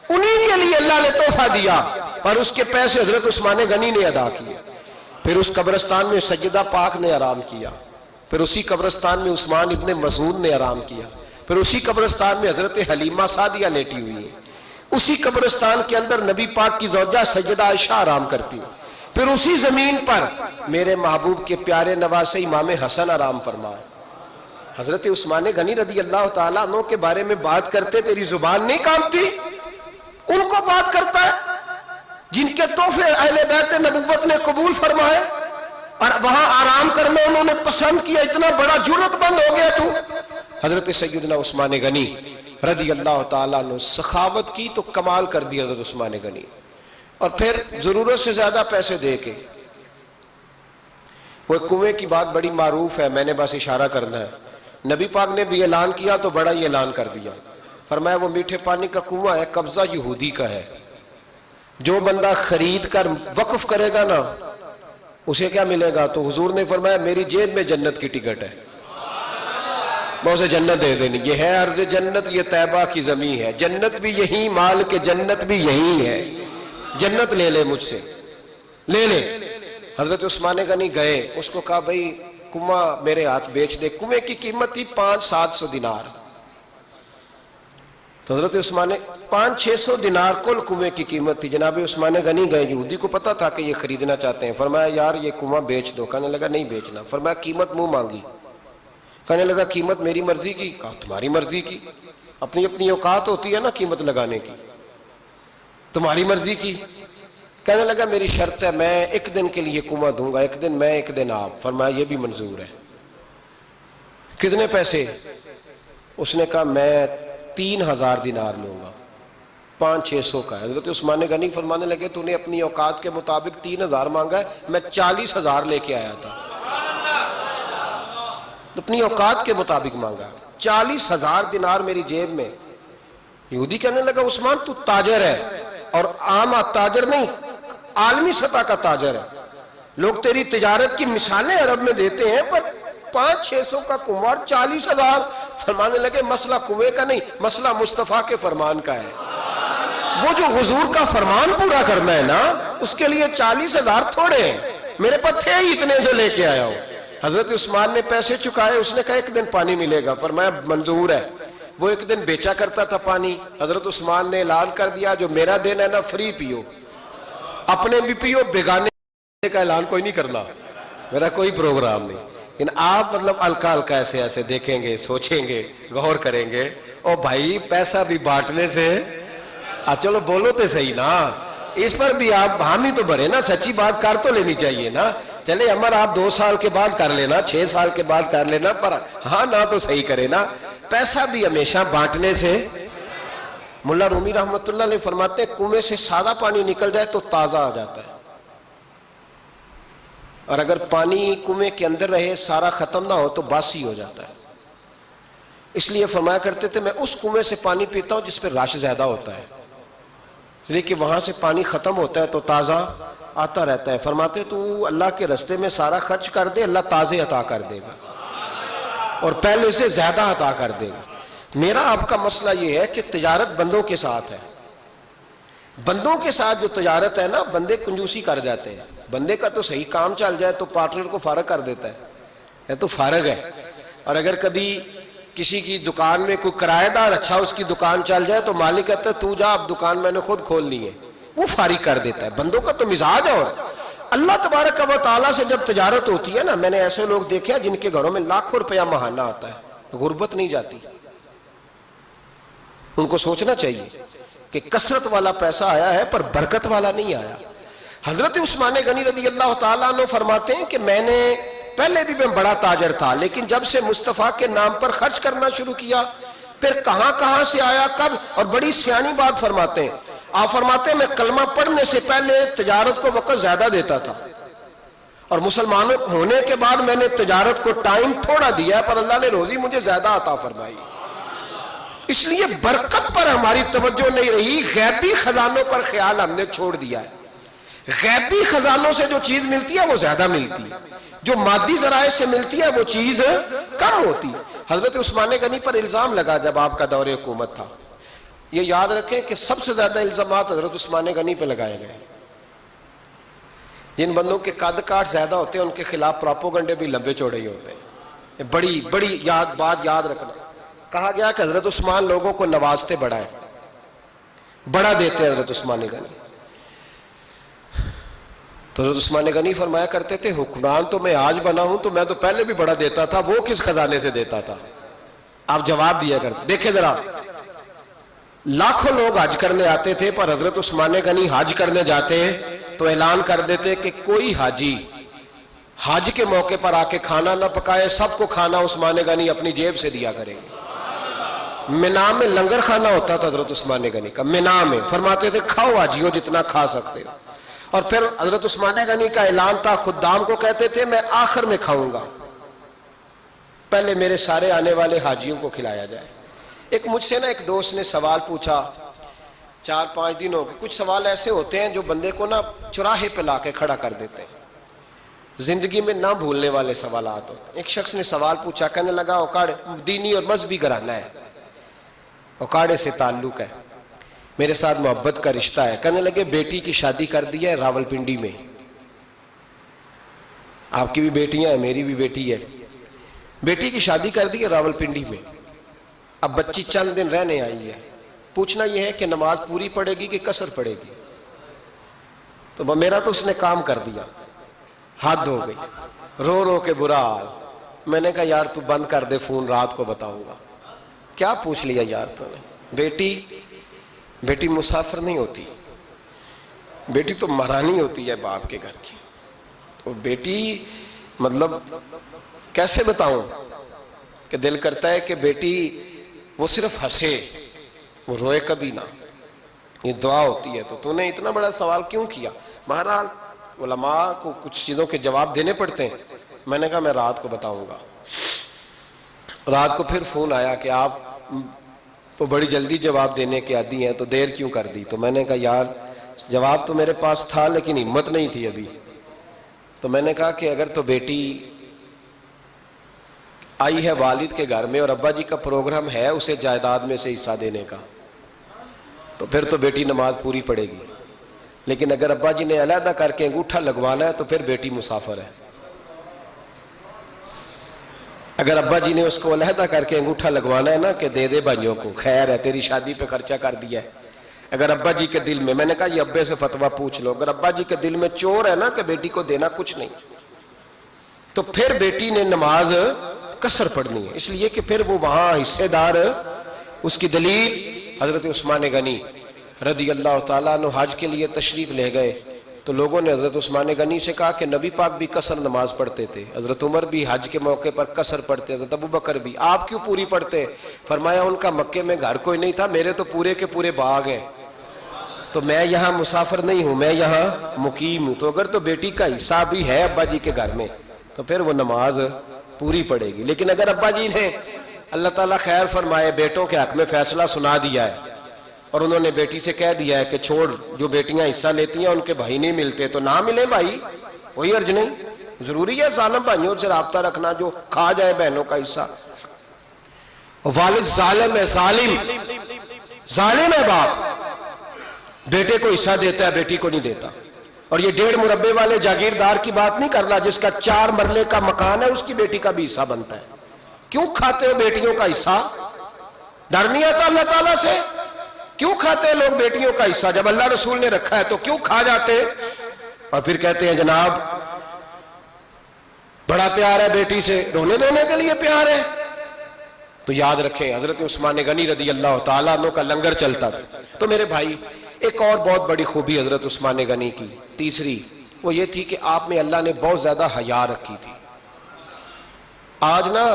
انہی کے لیے اللہ نے تحفہ دیا، اور اس کے پیسے حضرت عثمان غنی نے ادا کیے۔ پھر اس قبرستان میں سیدہ پاک نے آرام کیا، پھر اسی قبرستان میں عثمان ابن مسعود نے آرام کیا، پھر اسی قبرستان میں حضرت حلیمہ سعدیہ لیٹی ہوئی ہے، اسی قبرستان کے اندر نبی پاک کی زوجہ سیدہ عائشہ آرام کرتی ہے، پھر اسی زمین پر میرے محبوب کے پیارے نواسے امام حسن آرام فرمائے۔ حضرت عثمان غنی رضی اللہ تعالیٰ عنہ کے بارے میں بات کرتے تیری زبان نہیں کانپتی؟ ان کو بات کرتا ہے جن کے تحفے اہل بیت نبوت نے قبول فرمائے اور وہاں آرام کرنا انہوں نے پسند کیا، اتنا بڑا جرت بند ہو گیا تو۔ حضرت سیدنا عثمان غنی رضی اللہ تعالیٰ عنہ سخاوت کی تو کمال کر دیا حضرت عثمان غنی، اور پھر ضرورت سے زیادہ پیسے دے کے۔ وہ کنویں کی بات بڑی معروف ہے، میں نے بس اشارہ کرنا ہے، نبی پاک نے بھی اعلان کیا تو بڑا ہی اعلان کر دیا، فرمایا وہ میٹھے پانی کا کنواں ہے، قبضہ یہودی کا ہے، جو بندہ خرید کر وقف کرے گا نا اسے کیا ملے گا؟ تو حضور نے فرمایا میری جیب میں جنت کی ٹکٹ ہے، میں اسے جنت دے دینی، یہ ہے عرض جنت، یہ طیبہ کی زمین ہے، جنت بھی یہی، مال کے جنت بھی یہی ہے، جنت لے لے مجھ سے، لے لے۔ حضرت عثمان غنی گئے، اس کو کہا بھئی کنواں میرے ہاتھ بیچ دے۔ کنویں کی قیمت تھی 500-700 دینار، تو حضرت عثمان 500-600 دینار کل کنویں کی قیمت تھی۔ جناب عثمان غنی گئے، یہودی کو پتا تھا کہ یہ خریدنا چاہتے ہیں، فرمایا یار یہ کنواں بیچ دو۔ کہنے لگا نہیں بیچنا۔ فرمایا قیمت منہ مانگی، کہنے لگا قیمت میری مرضی کی، کہا تمہاری مرضی کی، اپنی اپنی اوقات ہوتی ہے نا قیمت لگانے کی، تمہاری مرضی کی۔ کہنے لگا میری شرط ہے میں ایک دن کے لیے کنواں دوں گا، ایک دن میں ایک دن آپ۔ فرمایا یہ بھی منظور ہے۔ کتنے پیسے؟ اس نے کہا میں 3000 دینار لوں گا، 500-600 کا ہے۔ حضرت عثمان غنی فرمانے لگے تو نے اپنی اوقات کے مطابق 3000 مانگا ہے، میں 40,000 لے کے آیا تھا، اپنی اوقات کے مطابق مانگا، 40,000 دینار میری جیب میں۔ یہودی کہنے لگا عثمان تو تاجر ہے، اور عام تاجر نہیں، عالمی سطح کا تاجر ہے، لوگ تیری تجارت کی مثالیں عرب میں دیتے ہیں، پر 500-600 کا کنواں 40,000۔ فرمانے لگے مسئلہ کنویں کا نہیں، مسئلہ مصطفیٰ کے فرمان کا ہے، وہ جو حضور کا فرمان پورا کرنا ہے نا، اس کے لیے 40,000 تھوڑے ہیں، میرے پاس تھے ہی اتنے جو لے کے آیا ہوں۔ حضرت عثمان نے پیسے چکائے، اس نے کہا ایک دن پانی ملے گا۔ فرمایا منظور ہے۔ وہ ایک دن بیچا کرتا تھا پانی، حضرت عثمان نے اعلان کر دیا جو میرا دن ہے نا فری پیو، اپنے بھی پیو، بیگانے کا اعلان کوئی نہیں کرنا، میرا کوئی پروگرام نہیں۔ لیکن آپ مطلب ہلکا ہلکا ایسے ایسے دیکھیں گے, سوچیں گے, غور کریں گے, او بھائی پیسہ بھی بانٹنے سے چلو بولو تو صحیح نا, اس پر بھی آپ حامی تو بھرے نا, سچی بات کر تو لینی چاہیے نا. چلے عمر آپ 2 سال کے بعد کر لینا, 6 سال کے بعد کر لینا, پر ہاں نہ تو صحیح کرے نا. پیسہ بھی ہمیشہ بانٹنے سے. ملا رومی رحمت اللہ علیہ فرماتے ہیں کنویں سے سادہ پانی نکل جائے تو تازہ آ جاتا ہے, اور اگر پانی کنویں کے اندر رہے سارا ختم نہ ہو تو باسی ہو جاتا ہے. اس لیے فرمایا کرتے تھے میں اس کنویں سے پانی پیتا ہوں جس پہ رش زیادہ ہوتا ہے, اس لیے کہ وہاں سے پانی ختم ہوتا ہے تو تازہ آتا رہتا ہے. فرماتے تو اللہ کے رستے میں سارا خرچ کر دے, اللہ تازے عطا کر دے گا اور پہلے سے زیادہ عطا کر دے گا. میرا آپ کا مسئلہ یہ ہے کہ تجارت بندوں کے ساتھ ہے. بندوں کے ساتھ جو تجارت ہے نا, بندے کنجوسی کر جاتے ہیں. بندے کا تو صحیح کام چل جائے تو پارٹنر کو فارغ کر دیتا ہے, یہ تو فارغ ہے. اور اگر کبھی کسی کی دکان میں کوئی کرایہ دار اچھا اس کی دکان چل جائے تو مالک کہتا ہے تو جا, اب دکان میں نے خود کھول لی ہے, وہ فارغ کر دیتا ہے. بندوں کا تو مزاج ہے. اور اللہ تبارک و تعالیٰ سے جب تجارت ہوتی ہے نا, میں نے ایسے لوگ دیکھے جن کے گھروں میں لاکھوں روپیہ ماہانہ آتا ہے, غربت نہیں جاتی. ان کو سوچنا چاہیے کہ کثرت والا پیسہ آیا ہے پر برکت والا نہیں آیا. حضرت عثمان غنی رضی اللہ تعالیٰ عنہ فرماتے ہیں کہ میں نے پہلے بھی میں بڑا تاجر تھا, لیکن جب سے مصطفیٰ کے نام پر خرچ کرنا شروع کیا پھر کہاں کہاں سے آیا کب. اور بڑی سیانی بات فرماتے ہیں, آپ فرماتے ہیں میں کلمہ پڑھنے سے پہلے تجارت کو وقت زیادہ دیتا تھا, اور مسلمان ہونے کے بعد میں نے تجارت کو ٹائم تھوڑا دیا پر اللہ نے روزی مجھے زیادہ عطا فرمائی. اس لیے برکت پر ہماری توجہ نہیں رہی, غیبی خزانوں پر خیال ہم نے چھوڑ دیا ہے. غیبی خزانوں سے جو چیز ملتی ہے وہ زیادہ ملتی ہے, جو مادی ذرائع سے ملتی ہے وہ چیز کم ہوتی. حضرت عثمان غنی پر الزام لگا جب آپ کا دور حکومت تھا. یہ یاد رکھیں کہ سب سے زیادہ الزامات حضرت عثمان غنی پہ لگائے گئے. جن بندوں کے قد کاٹ زیادہ ہوتے ہیں ان کے خلاف پراپوگنڈے بھی لمبے چوڑے ہی ہوتے ہیں. بڑی بڑی بات یاد رکھنا. کہا گیا کہ حضرت عثمان لوگوں کو نوازتے بڑا ہے, بڑا دیتے ہیں حضرت عثمان غنی. تو حضرت عثمان غنی فرمایا کرتے تھے حکمران تو میں آج بنا ہوں تو میں تو پہلے بھی بڑا دیتا تھا, وہ کس خزانے سے دیتا تھا. آپ جواب دیا کرتے. دیکھیں ذرا, لاکھوں لوگ حج کرنے آتے تھے پر حضرت عثمان غنی حج کرنے جاتے تو اعلان کر دیتے کہ کوئی حاجی حج کے موقع پر آ کے کھانا نہ پکائے, سب کو کھانا عثمان غنی اپنی جیب سے دیا کریں گے. مینا میں لنگر کھانا ہوتا تھا حضرت عثمان غنی کا, مینا میں. فرماتے تھے کھاؤ حاجیو جتنا کھا سکتے. اور پھر حضرت عثمان غنی کا اعلان تھا, خدام کو کہتے تھے میں آخر میں کھاؤں گا, پہلے میرے سارے آنے والے حاجیوں کو کھلایا جائے. ایک مجھ سے نا ایک دوست نے سوال پوچھا 4-5 دن ہو گئے. کچھ سوال ایسے ہوتے ہیں جو بندے کو نا چوراہے پہ لا کے کھڑا کر دیتے ہیں, زندگی میں نہ بھولنے والے سوالات ہوتے ہیں. ایک شخص نے سوال پوچھا, کہنے لگا اوکاڑے دینی اور مذہبی گھرانہ ہے, اوکاڑے سے تعلق ہے, میرے ساتھ محبت کا رشتہ ہے. کہنے لگے بیٹی کی شادی کر دی ہے راولپنڈی میں. آپ کی بھی بیٹیاں ہیں, میری بھی بیٹی ہے. بیٹی کی شادی کر دی ہے راولپنڈی میں. اب بچی چند دن رہنے آئی ہے. پوچھنا یہ ہے کہ نماز پوری پڑے گی کہ قصر پڑے گی. تو میرا تو اس نے کام کر دیا, حد ہو گئی, رو رو کے برا حال. میں نے کہا یار تو بند کر دے فون, رات کو بتاؤں گا. کیا پوچھ لیا یار تو نے. بیٹی مسافر نہیں ہوتی, بیٹی تو مہرانی ہوتی ہے باپ کے گھر کی. وہ بیٹی مطلب کیسے بتاؤں کہ دل کرتا ہے کہ بیٹی وہ صرف ہنسے, وہ روئے کبھی نہ. یہ دعا ہوتی ہے. تو نے اتنا بڑا سوال کیوں کیا؟ بہرحال علماء کو کچھ چیزوں کے جواب دینے پڑتے ہیں. میں نے کہا میں رات کو بتاؤں گا. رات کو پھر فون آیا کہ آپ تو بڑی جلدی جواب دینے کے عادی ہیں تو دیر کیوں کر دی. تو میں نے کہا یار جواب تو میرے پاس تھا لیکن ہمت نہیں تھی ابھی. تو میں نے کہا کہ اگر تو بیٹی آئی ہے والد کے گھر میں اور ابا جی کا پروگرام ہے اسے جائیداد میں سے حصہ دینے کا, تو پھر تو بیٹی نماز پوری پڑے گی. لیکن اگر ابا جی نے علیحدہ کر کے انگوٹھا لگوانا ہے تو پھر بیٹی مسافر ہے. اگر ابا جی نے اس کو علیحدہ کر کے انگوٹھا لگوانا ہے نا کہ دے دے بھائیوں کو, خیر ہے تیری شادی پہ خرچہ کر دیا ہے. اگر ابا جی کے دل میں نے کہا یہ ابے سے فتویٰ پوچھ لو, اگر ابا جی کے دل میں چور ہے نا کہ بیٹی کو دینا کچھ نہیں, تو پھر بیٹی نے نماز قصر پڑھنی ہے، اس لیے کہ پھر وہ وہاں حصے دار۔ اس کی دلیل حضرت عثمان غنی رضی اللہ تعالیٰ عنہ حج کے لیے تشریف لے گئے تو لوگوں نے حضرت عثمان غنی سے کہا کہ نبی پاک بھی قصر نماز پڑھتے تھے، حضرت عمر بھی حج کے موقع پر قصر پڑھتے، حضرت ابو بکر بھی، آپ کیوں پوری پڑھتے؟ فرمایا ان کا مکے میں گھر کوئی نہیں تھا، میرے تو پورے کے پورے باغ ہیں، تو میں یہاں مسافر نہیں ہوں، میں یہاں مقیم ہوں، تو اگر تو بیٹی کا حصہ بھی ہے ابا جی کے گھر میں تو پھر وہ نماز پوری پڑے گی۔ لیکن اگر ابا جی نے اللہ تعالیٰ خیر فرمائے بیٹوں کے حق میں فیصلہ سنا دیا ہے اور انہوں نے بیٹی سے کہہ دیا ہے کہ چھوڑ، جو بیٹیاں حصہ لیتی ہیں ان کے بھائی نہیں ملتے تو نہ ملے بھائی، کوئی عرض نہیں، ضروری ہے ظالم بھائیوں سے رابطہ رکھنا جو کھا جائے بہنوں کا حصہ۔ والد ظالم ہے، ظالم ہے باپ، بیٹے کو حصہ دیتا ہے بیٹی کو نہیں دیتا۔ اور یہ 1.5 مربے والے جاگیردار کی بات نہیں کر رہا جس کا 4 مرلے کا مکان ہے، اس کی بیٹی کا بھی حصہ بنتا ہے۔ کیوں کھاتے ہو بیٹیوں کا حصہ؟ ڈر نہیں آتا اللہ تعالیٰ سے؟ کیوں کھاتے ہیں لوگ بیٹیوں کا حصہ؟ جب اللہ رسول نے رکھا ہے تو کیوں کھا جاتے؟ اور پھر کہتے ہیں جناب بڑا پیار ہے بیٹی سے، رونے دھونے کے لیے پیار ہے۔ تو یاد رکھیں حضرت عثمان غنی رضی اللہ تعالیٰ عنہ کا لنگر چلتا تھا۔ تو میرے بھائی ایک اور بہت بڑی خوبی حضرت عثمان غنی کی تیسری وہ یہ تھی کہ آپ میں اللہ نے بہت زیادہ حیا رکھی تھی۔ آج نا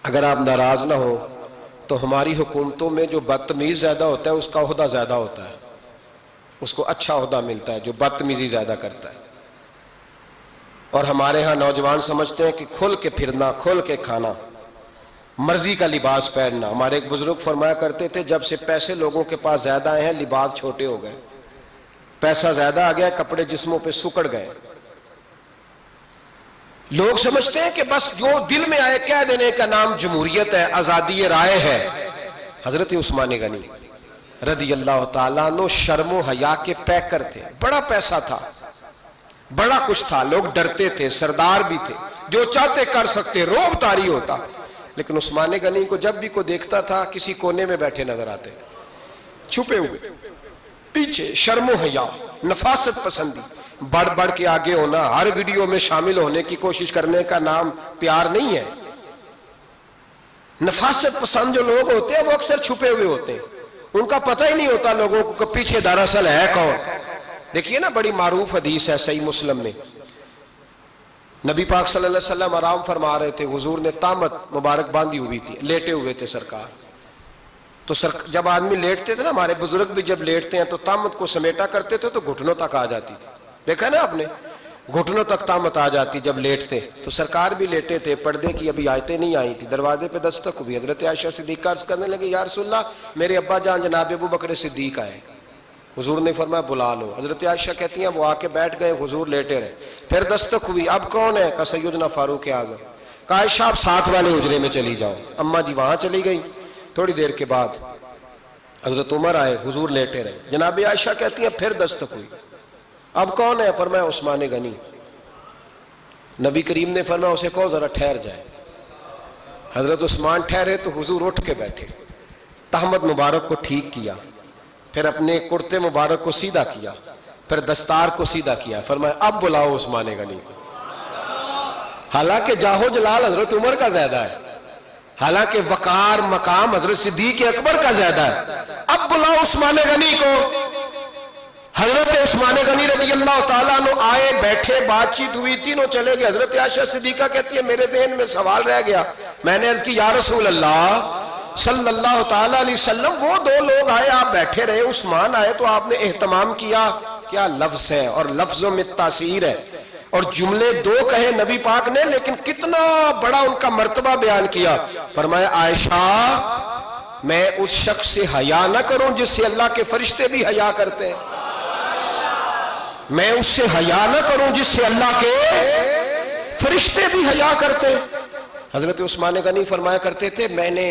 اگر آپ ناراض نہ ہو تو ہماری حکومتوں میں جو بدتمیز زیادہ ہوتا ہے اس کا عہدہ زیادہ ہوتا ہے، اس کو اچھا عہدہ ملتا ہے جو بدتمیزی زیادہ کرتا ہے۔ اور ہمارے ہاں نوجوان سمجھتے ہیں کہ کھل کے پھرنا، کھل کے کھانا، مرضی کا لباس پہننا۔ ہمارے ایک بزرگ فرمایا کرتے تھے جب سے پیسے لوگوں کے پاس زیادہ آئے ہیں لباس چھوٹے ہو گئے، پیسہ زیادہ آ گیا کپڑے جسموں پہ سکڑ گئے۔ لوگ سمجھتے ہیں کہ بس جو دل میں آئے کہہ دینے کا نام جمہوریت ہے، آزادی رائے ہے۔ حضرت عثمان غنی رضی اللہ تعالیٰ عنہ شرم و حیا کے پیکر تھے، بڑا پیسہ تھا، بڑا کچھ تھا، لوگ ڈرتے تھے، سردار بھی تھے، جو چاہتے کر سکتے، روب طاری ہوتا۔ لیکن عثمان غنی کو جب بھی کوئی دیکھتا تھا کسی کونے میں بیٹھے نظر آتے تھے، چھپے ہوئے، پیچھے، شرم و حیا، نفاست پسندی، بڑھ بڑھ کے آگے ہونا، ہر ویڈیو میں شامل ہونے کی کوشش کرنے کا نام پیار نہیں ہے۔ نفاست پسند جو لوگ ہوتے ہیں وہ اکثر چھپے ہوئے ہوتے ہیں، ان کا پتہ ہی نہیں ہوتا لوگوں کو کہ پیچھے دراصل ہے کون۔ دیکھیے نا بڑی معروف حدیث ہے صحیح مسلم میں، نبی پاک صلی اللہ علیہ وسلم آرام فرما رہے تھے، حضور نے تامت مبارک باندھی ہوئی تھی، لیٹے ہوئے تھے سرکار۔ تو جب آدمی لیٹتے تھے نا، ہمارے بزرگ بھی جب لیٹتے ہیں تو تامت کو سمیٹا کرتے تھے تو گھٹنوں تک آ جاتی تھی، دیکھا نا آپ نے، گھٹنوں تک تامت آ جاتی جب لیٹتے۔ تو سرکار بھی لیٹے تھے، پردے کی ابھی آیتیں نہیں آئی تھی، دروازے پہ دستک ہوئی، حضرت عائشہ صدیقہ عرض کرنے لگے یا رسول اللہ میرے ابا جان جناب ابو بکر صدیق آئے۔ حضور نے فرمایا بلا لو۔ حضرت عائشہ کہتی ہیں وہ آ کے بیٹھ گئے، حضور لیٹے رہے، پھر دستک ہوئی، اب کون ہے؟ کہا سیدنا فاروق اعظم۔ کہا عائشہ آپ ساتھ والے حجرے میں چلی جاؤ۔ اماں جی وہاں چلی گئی۔ تھوڑی دیر کے بعد حضرت عمر آئے، حضور لیٹے رہے، جناب عائشہ کہتی ہیں پھر دستک ہوئی، اب کون ہے؟ فرمایا عثمان غنی۔ نبی کریم نے فرمایا اسے کہو ذرا ٹھہر جائے۔ حضرت عثمان ٹھہرے تو حضور اٹھ کے بیٹھے، تہمت مبارک کو ٹھیک کیا، پھر اپنے کرتے مبارک کو سیدھا کیا، پھر دستار کو سیدھا کیا، فرمایا اب بلاؤ عثمان غنی کو۔ حالانکہ جاہو جلال حضرت عمر کا زیادہ ہے، حالانکہ وقار مقام حضرت صدیق اکبر کا زیادہ ہے، اب بلاؤ عثمان غنی کو۔ حضرت عثمان غنی رضی اللہ تعالیٰ عنہ آئے، بیٹھے، بات چیت ہوئی، تینوں چلے گئے۔ حضرت عائشہ صدیقہ کہتی ہے میرے ذہن میں سوال رہ گیا، میں نے عرض کی یا رسول اللہ صلی اللہ تعالیٰ علیہ وسلم وہ 2 لوگ آئے، آپ بیٹھے رہے، عثمان آئے تو آپ نے اہتمام کیا، کیا لفظ ہے، اور لفظوں میں تاثیر ہے، اور جملے 2 کہے نبی پاک نے لیکن کتنا بڑا ان کا مرتبہ بیان کیا۔ فرمایا عائشہ میں اس شخص سے حیا نہ کروں جس سے اللہ کے فرشتے بھی حیا کرتے ہیں، میں اس سے حیا نہ کروں جس سے اللہ کے فرشتے بھی حیا کرتے ہیں۔ حضرت عثمان غنی فرمایا کرتے تھے میں نے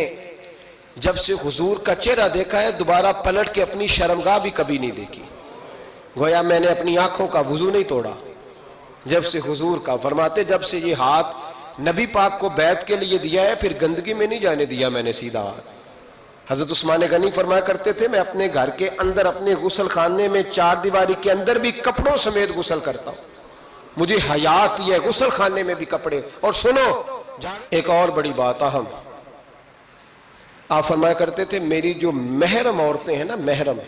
جب سے حضور کا چہرہ دیکھا ہے دوبارہ پلٹ کے اپنی شرمگاہ بھی کبھی نہیں دیکھی، گویا میں نے اپنی آنکھوں کا وضو نہیں توڑا جب سے حضور کا۔ فرماتے جب سے یہ ہاتھ نبی پاک کو بیعت کے لیے دیا ہے پھر گندگی میں نہیں جانے دیا میں نے سیدھا ہاتھ۔ حضرت عثمان غنی فرمایا کرتے تھے میں اپنے گھر کے اندر اپنے غسل خانے میں 4 دیواری کے اندر بھی کپڑوں سمیت غسل کرتا ہوں، مجھے حیا آتی ہے غسل خانے میں بھی کپڑے. اور سنو ایک اور بڑی بات اہم، آپ فرمایا کرتے تھے میری جو محرم عورتیں ہیں نا، محرم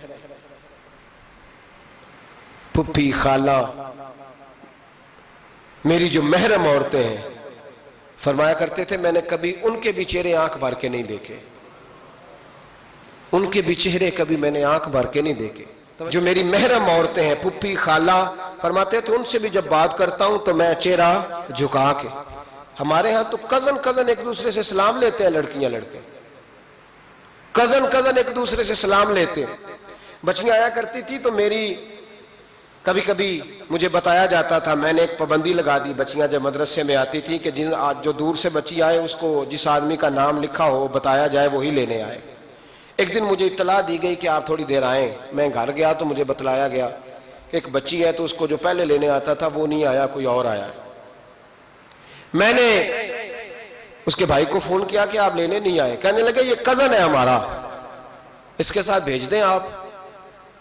پھپھی خالہ، میری جو محرم عورتیں ہیں، فرمایا کرتے تھے میں نے کبھی ان کے بھی چہرے آنکھ بھر کے نہیں دیکھے، ان کے بھی چہرے کبھی میں نے آنکھ بھر کے نہیں دیکھے. جو میری محرم عورتیں ہیں پھپھی خالہ، فرماتے تھے ان سے بھی جب بات کرتا ہوں تو میں چہرہ جھکا کے. ہمارے ہاں تو کزن ایک دوسرے سے سلام لیتے ہیں، لڑکیاں لڑکے کزن ایک دوسرے سے سلام لیتے ہیں. بچیاں آیا کرتی تھی تو میری کبھی کبھی مجھے بتایا جاتا تھا، میں نے ایک پابندی لگا دی، بچیاں جب مدرسے میں آتی تھی کہ جو دور سے بچی آئے اس کو جس آدمی کا نام لکھا ہو بتایا جائے وہی لینے آئے. ایک دن مجھے اطلاع دی گئی کہ آپ تھوڑی دیر آئیں. میں گھر گیا تو مجھے بتلایا گیا کہ ایک بچی ہے تو اس کو جو پہلے لینے آتا تھا وہ نہیں آیا، کوئی اور آیا. میں نے اس کے بھائی کو فون کیا کہ آپ لینے نہیں آئے. کہنے لگے یہ کزن ہے ہمارا، اس کے ساتھ بھیج دیں، آپ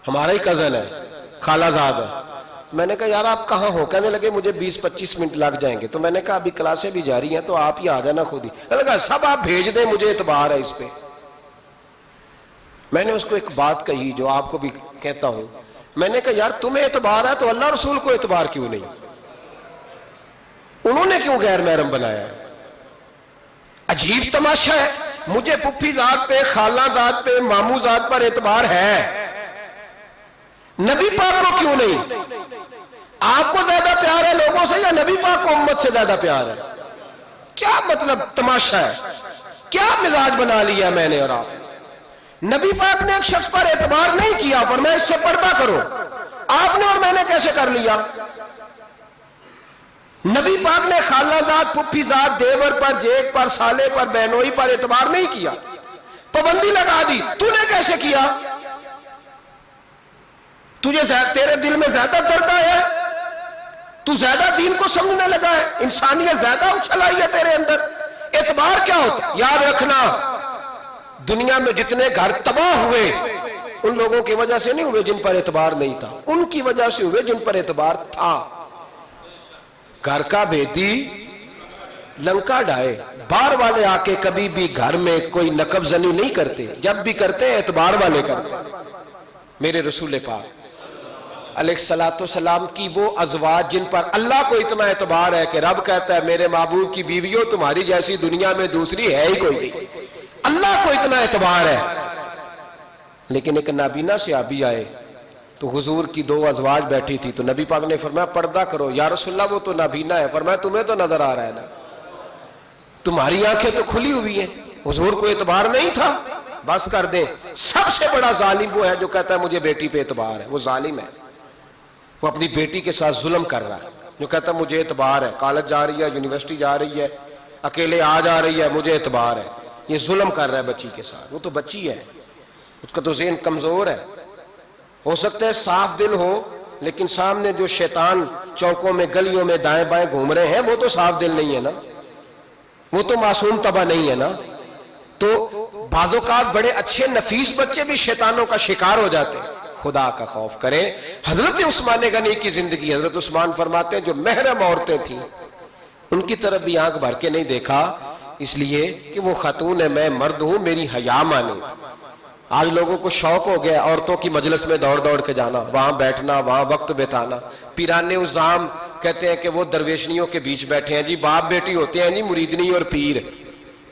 ہمارا ہی کزن ہے، خالہ زاد ہے. میں نے کہا یار آپ کہاں ہو؟ کہنے لگے مجھے 20-25 منٹ لگ جائیں گے. تو میں نے کہا ابھی کلاسیں بھی جاری ہیں تو آپ ہی آ جانا خود ہی. میں نے کہا سب آپ بھیج دیں، مجھے اعتبار ہے اس پہ. میں نے اس کو ایک بات کہی جو آپ کو بھی کہتا ہوں، میں نے کہا یار تمہیں اعتبار ہے تو اللہ رسول کو اعتبار کیوں نہیں؟ انہوں نے کیوں غیر محرم بنایا ہے؟ عجیب تماشا ہے. مجھے پھپھی ذات پہ، خالہ ذات پہ، ماموں ذات پر اعتبار ہے، نبی پاک کو کیوں نہیں؟ آپ کو زیادہ پیار ہے لوگوں سے یا نبی پاک کو امت سے زیادہ پیار ہے؟ کیا مطلب تماشا ہے؟ کیا مزاج بنا لیا میں نے اور آپ؟ نبی پاک نے ایک شخص پر اعتبار نہیں کیا، فرمایا اس سے پردہ کرو. آپ نے اور میں نے کیسے کر لیا؟ نبی پاک نے خالہ ذات، پھپھی ذات، دیور پر، جیٹ پر، سالے پر، بہنوئی پر اعتبار نہیں کیا، پابندی لگا دی. تو نے کیسے کیا؟ تیرے دل میں زیادہ درد ہے، تو زیادہ دین کو سمجھنے لگا ہے، انسانیت زیادہ اچھل آئی ہے تیرے اندر. اعتبار کیا ہوتا؟ یاد رکھنا دنیا میں جتنے گھر تباہ ہوئے ان لوگوں کی وجہ سے نہیں ہوئے جن پر اعتبار نہیں تھا، ان کی وجہ سے ہوئے جن پر اعتبار تھا. گھر کا بیٹی لنکا ڈھائے، باہر والے آ کے کبھی بھی گھر میں کوئی نقب زنی نہیں کرتے، جب بھی کرتے ہیں اعتبار والے کرتے. میرے رسول پاک علیہ السلام کی وہ ازواج جن پر اللہ کو اتنا اعتبار ہے کہ رب کہتا ہے میرے محبوب کی بیویوں تمہاری جیسی دنیا میں دوسری ہے ہی کوئی نہیں. اللہ کو اتنا اعتبار ہے. لیکن ایک نابینا صحابی آئے تو حضور کی 2 ازواج بیٹھی تھی تو نبی پاک نے فرمایا پردہ کرو. یا رسول اللہ وہ تو نابینا ہے. فرمایا تمہیں تو نظر آ رہا ہے نا، تمہاری آنکھیں تو کھلی ہوئی ہیں. حضور کو اعتبار نہیں تھا. بس کر دیں. سب سے بڑا ظالم وہ ہے جو کہتا ہے مجھے بیٹی پہ اعتبار ہے. وہ ظالم ہے، وہ اپنی بیٹی کے ساتھ ظلم کر رہا ہے. جو کہتا ہے مجھے اعتبار ہے، کالج جا رہی ہے، یونیورسٹی جا رہی ہے، اکیلے آ جا رہی ہے، مجھے اعتبار ہے. یہ ظلم کر رہا ہے بچی کے ساتھ. وہ تو بچی ہے، اس کا تو ذہن کمزور ہے. ہو سکتا ہے صاف دل ہو لیکن سامنے جو شیطان چوکوں میں گلیوں میں دائیں بائیں گھوم رہے ہیں وہ تو صاف دل نہیں ہے نا، وہ تو معصوم طبع نہیں ہے نا. تو بعض اوقات بڑے اچھے نفیس بچے بھی شیطانوں کا شکار ہو جاتے ہیں. خدا کا خوف کریں. حضرت عثمان غنی کی زندگی، حضرت عثمان فرماتے ہیں جو محرم عورتیں تھیں ان کی طرف بھی آنکھ بھر کے نہیں دیکھا، اس لیے کہ وہ خاتون ہے، میں مرد ہوں، میری حیا مانے. آج لوگوں کو شوق ہو گیا عورتوں کی مجلس میں دوڑ دوڑ کے جانا، وہاں بیٹھنا، وہاں وقت بتانا. پیرانے عظام کہتے ہیں کہ وہ درویشنیوں کے بیچ بیٹھے ہیں جی، باپ بیٹی ہوتے ہیں جی، مریدنی اور پیر.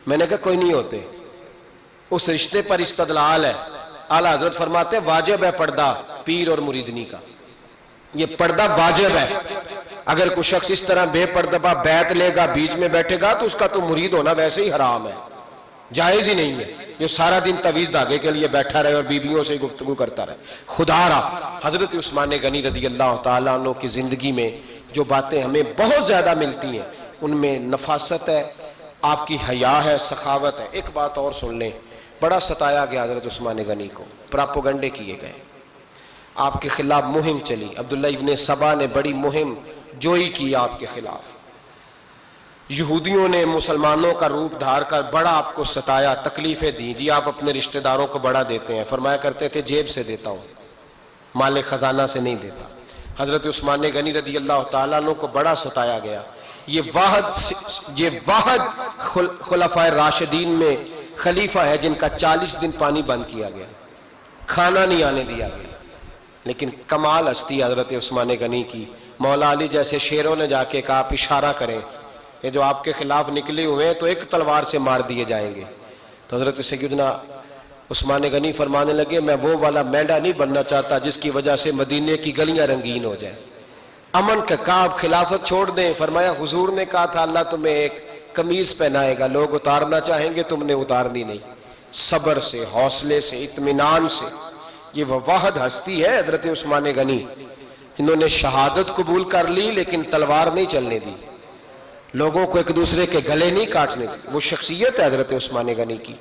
میں نے کہا کوئی نہیں ہوتے. اس رشتے پر استدلال ہے. اعلیٰ حضرت فرماتے ہیں واجب ہے پردہ پیر اور مریدنی کا، یہ پردہ واجب ہے. اگر کوئی شخص اس طرح بے پردہ بیعت لے گا، بیچ میں بیٹھے گا تو اس کا تو مرید ہونا ویسے ہی حرام ہے، جائز ہی نہیں ہے. جو سارا دن تویز دھاگے کے لیے بیٹھا رہے اور بیویوں سے گفتگو کرتا رہے. خدا را حضرت عثمان غنی رضی اللہ تعالیٰ عنہ کی زندگی میں جو باتیں ہمیں بہت زیادہ ملتی ہیں ان میں نفاست ہے، آپ کی حیا ہے، سخاوت ہے. ایک بات اور سن لیں، بڑا ستایا گیا حضرت عثمان غنی کو، پراپوگنڈے کیے گئے، آپ کے خلاف مہم چلی. عبداللہ ابن سبا نے بڑی مہم جوئی کی آپ کے خلاف. یہودیوں نے مسلمانوں کا روپ دھار کر بڑا آپ کو ستایا، تکلیفیں دیں. جی آپ اپنے رشتہ داروں کو بڑا دیتے ہیں. فرمایا کرتے تھے جیب سے دیتا ہوں، مال خزانہ سے نہیں دیتا. حضرت عثمان غنی رضی اللہ تعالیٰ عنہ کو بڑا ستایا گیا. یہ واحد خلفائے راشدین میں خلیفہ ہے جن کا 40 دن پانی بند کیا گیا، کھانا نہیں آنے دیا گیا. لیکن کمال ہستی حضرت عثمان غنی کی. مولا علی جیسے شیروں نے جا کے کہا آپ اشارہ کریں، یہ جو آپ کے خلاف نکلے ہوئے ہیں تو ایک تلوار سے مار دیے جائیں گے. تو حضرت سیدنا عثمان غنی فرمانے لگے میں وہ والا مینڈا نہیں بننا چاہتا جس کی وجہ سے مدینے کی گلیاں رنگین ہو جائیں. امن کا کعب خلافت چھوڑ دیں. فرمایا حضور نے کہا تھا اللہ تمہیں ایک قمیض پہنائے گا، لوگ اتارنا چاہیں گے تم نے اتارنی نہیں. صبر سے، حوصلے سے، اطمینان سے. یہ وہ واحد ہستی ہے حضرت عثمان غنی جنہوں نے شہادت قبول کر لی لیکن تلوار نہیں چلنے دی، لوگوں کو ایک دوسرے کے گلے نہیں کاٹنے دی. وہ شخصیت ہے حضرت عثمان غنی کی.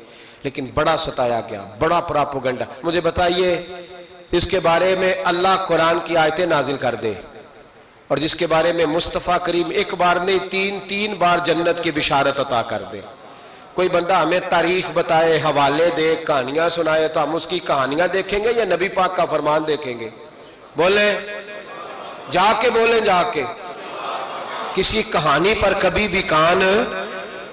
لیکن بڑا ستایا گیا، بڑا پراپوگنڈا. مجھے بتائیے اس کے بارے میں اللہ قرآن کی آیتیں نازل کر دے اور جس کے بارے میں مصطفیٰ کریم ایک بار نہیں تین بار جنت کی بشارت عطا کر دے. کوئی بندہ ہمیں تاریخ بتائے، حوالے دے، کہانیاں سنائے تو ہم اس کی کہانیاں دیکھیں گے یا نبی پاک کا فرمان دیکھیں گے؟ بولیں جا کے، بولیں جا کے. کسی کہانی پر کبھی بھی کان.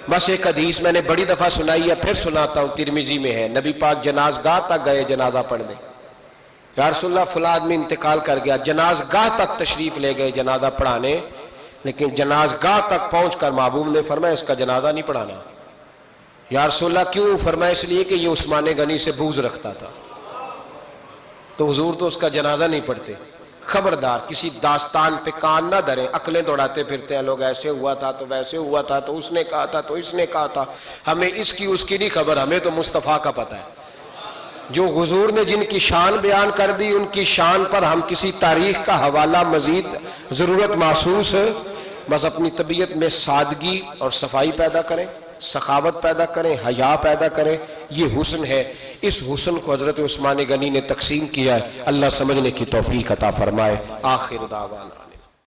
بس ایک حدیث میں نے بڑی دفعہ سنائی ہے، پھر سناتا ہوں، ترمذی میں ہے. نبی پاک جنازگاہ تک گئے جنازہ پڑھنے. یا رسول اللہ فلاں آدمی انتقال کر گیا. جنازگاہ تک تشریف لے گئے جنازہ پڑھانے، لیکن جنازگاہ تک پہنچ کر محبوب نے فرمایا اس کا جنازہ نہیں پڑھانا. یا رسول اللہ کیوں؟ فرمایا اس لیے کہ یہ عثمان غنی سے بغض رکھتا تھا. تو حضور تو اس کا جنازہ نہیں پڑھتے. خبردار کسی داستان پہ کان نہ دھریں. عقلیں دوڑاتے پھرتے ہیں لوگ، ایسے ہوا تھا تو ویسے ہوا تھا تو اس نے کہا تھا تو اس نے کہا تھا. ہمیں اس کی اس کی نہیں خبر، ہمیں تو مصطفیٰ کا پتہ ہے. جو حضور نے جن کی شان بیان کر دی ان کی شان پر ہم کسی تاریخ کا حوالہ مزید ضرورت محسوس ہے. بس اپنی طبیعت میں سادگی اور صفائی پیدا کریں، سخاوت پیدا کریں، حیا پیدا کریں. یہ حسن ہے. اس حسن کو حضرت عثمان غنی نے تقسیم کیا ہے. اللہ سمجھنے کی توفیق عطا فرمائے. آخر دعوانا